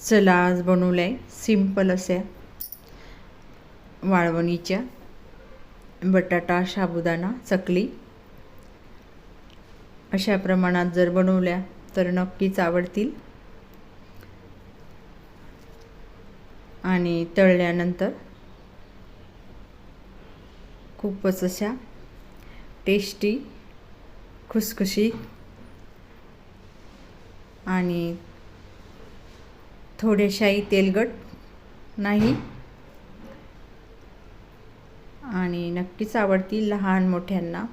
चला आज बनवलं आहे सिंपल अशा वाळवणीच्या बटाटा साबुदाणा चकली। अशा प्रमाणात जर बनवल्या तर नक्कीच आवडतील आणि तळल्यानंतर खूपच अशा टेस्टी खुसखुशीत आणि थोड्याशाही तेलकट नाही आणि नक्कीच आवडतील लहान मोठ्यांना।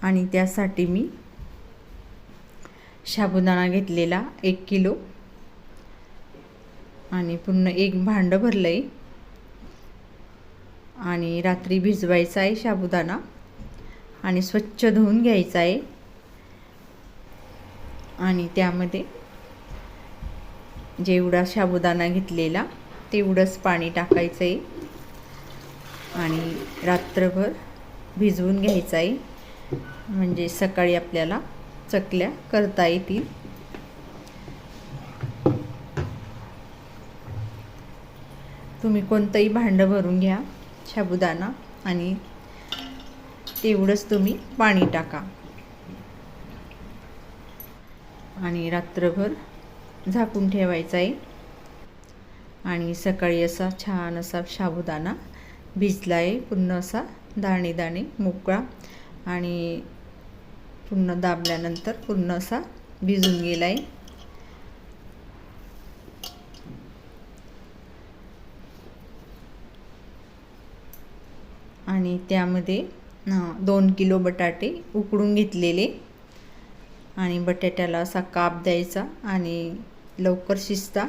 आणि त्यासाठी मी साबुदाणा घेतलेला 1 किलो आणि पूर्ण एक भांड भरलंय आणि रात्री भिजवायचा आहे साबुदाणा आणि स्वच्छ धुवून घ्यायचा आहे आणि त्यामध्ये जेवढा साबुदाणा घेतलेला तेवढंच पाणी टाकायचं आहे आणि रात्रभर भिजवून घ्यायचं आहे म्हणजे सकाळी आपल्याला चकल्या करता येतील। तुम्ही कोणतंही भांडं भरून घ्या साबुदाणा आणि तेवढंच तुम्ही पाणी टाका आणि रात्रभर झाकून ठेवायचं आहे आणि सकाळी असा छान असा साबुदाणा भिजला आहे पूर्ण असा दाणे दाणे मोकळा आणि पूर्ण दाबल्यानंतर पूर्ण असा भिजून गेला आहे। आणि त्यामध्ये 2 किलो बटाटे उकडून घेतलेले आणि बटाट्याला असा काप द्यायचा आणि लवकर शिजता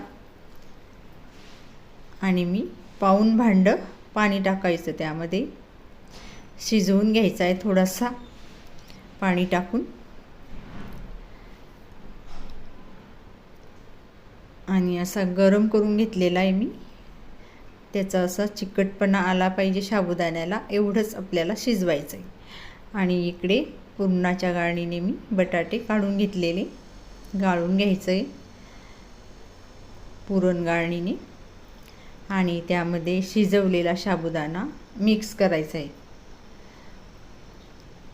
आणि मी पाऊण भांड पाणी टाकायचं त्यामध्ये शिजवून घ्यायचं आहे थोडासा पाणी टाकून आणि असा गरम करून घेतलेला आहे मी। त्याचा असा चिकटपणा आला पाहिजे साबुदाण्याला एवढंच आपल्याला शिजवायचं आहे आणि इकडे पुरणाच्या गाळणीने मी बटाटे काढून घेतलेले गाळून घ्यायचं आहे पुरण गाळणीने आणि त्यामध्ये शिजवलेला साबुदाणा मिक्स करायचा आहे।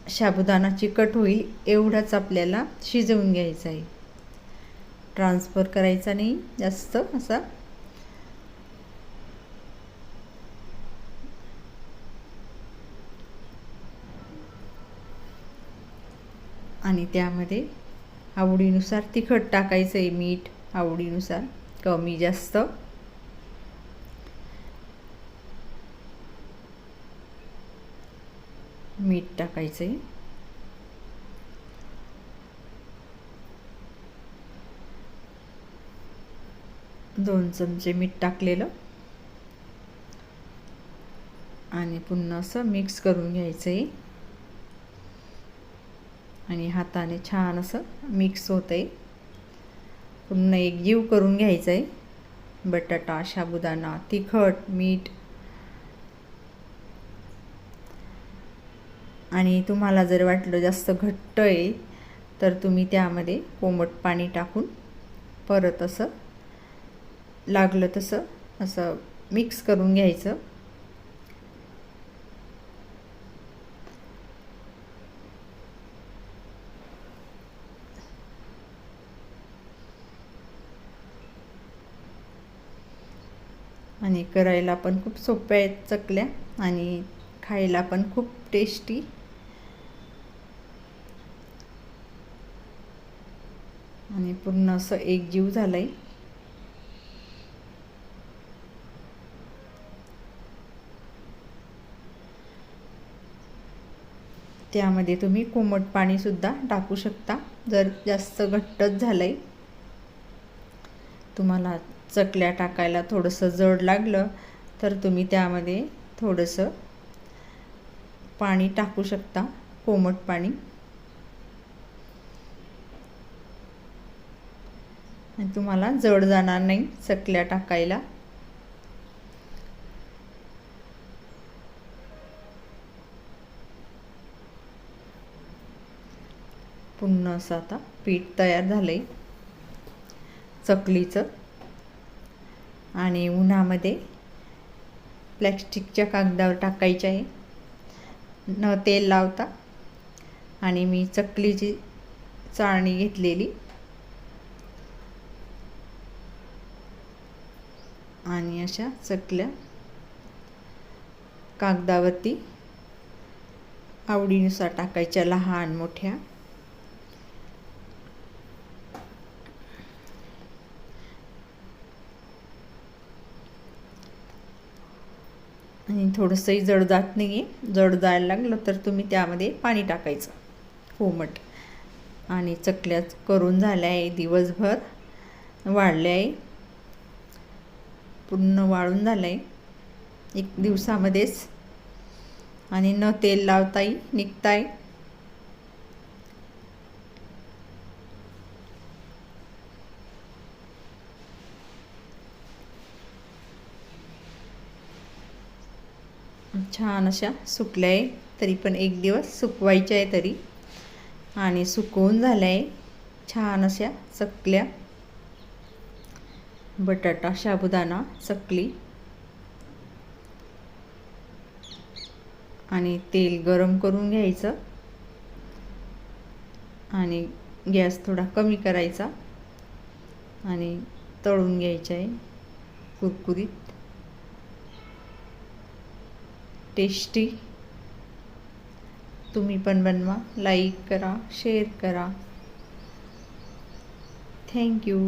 साबुदाणा चिकट होईल एवढाच आपल्याला शिजवून घ्यायचा आहे, ट्रान्सफर करायचा नाही जास्त असा। आणि त्यामध्ये आवडीनुसार तिखट टाकायचं आहे, मीठ आवडीनुसार कमी जास्त। मीठ टाकायचं आहे 2 चमचे मीठ टाकलेलं आणि पुन्हा असं मिक्स करून घ्यायचं आहे आणि हाताने छान असं मिक्स होतंय पुन्हा एकजीव करून घ्यायचं आहे बटाटा साबुदाणा तिखट मीठ। आणि तुम्हाला जर वाटलं जास्त घट्ट आहे तर तुम्ही त्यामध्ये कोमट पाणी टाकून परत असं लागलं तसं असं मिक्स करून घ्यायचं। आणि करायला पण खूप सोप्या आहेत चकल्या आणि खायला पण खूप टेस्टी। आणि पूर्ण असं एकजीव झालंय त्यामध्ये तुम्ही कोमट पाणी सुद्धा टाकू शकता जर जास्त घट्टच झालंय तुम्हाला चकल्या टाकायला थोडंसं जड लागलं तर तुम्ही त्यामध्ये थोडंसं पाणी टाकू शकता कोमट पाणी आणि तुम्हाला जड जाणार नाही चकल्या टाकायला। पुन्हा असं आता पीठ तयार झालं आहे चकलीचं. आणि उन्हामध्ये प्लॅस्टिकच्या कागदावर टाकायचे आहे, न तेल लावता. आणि मी चकलीची चाळणी घेतलेली आणि अशा चकल्या कागदावरती आवडीनुसार टाकायच्या, लहान मोठ्या. आणि थोडंसंही जड जात नाही आहे. जड जायला लागलं तर तुम्ही त्यामध्ये पाणी टाकायचं कोमट. आणि चकल्या करून झाल्या आहे, दिवसभर वाळल्या आहे, पूर्ण वाळून झालं आहे एक दिवसामध्येच. आणि न तेल लावताही निघताय. छान अशा सुकल्या आहे, तरी पण एक दिवस सुकवायच्या आहे तरी. आणि सुकवून झाल्या आहे छान अशा चकल्या, बटाटा साबुदाणा चकली. आणि तेल गरम करून घ्यायचं आणि गॅस थोडा कमी करायचा आणि तळून घ्यायचं आहे कुरकुरीत, टेस्टी. तुम्ही पण बनवा, लाईक करा, शेअर करा. थँक्यू.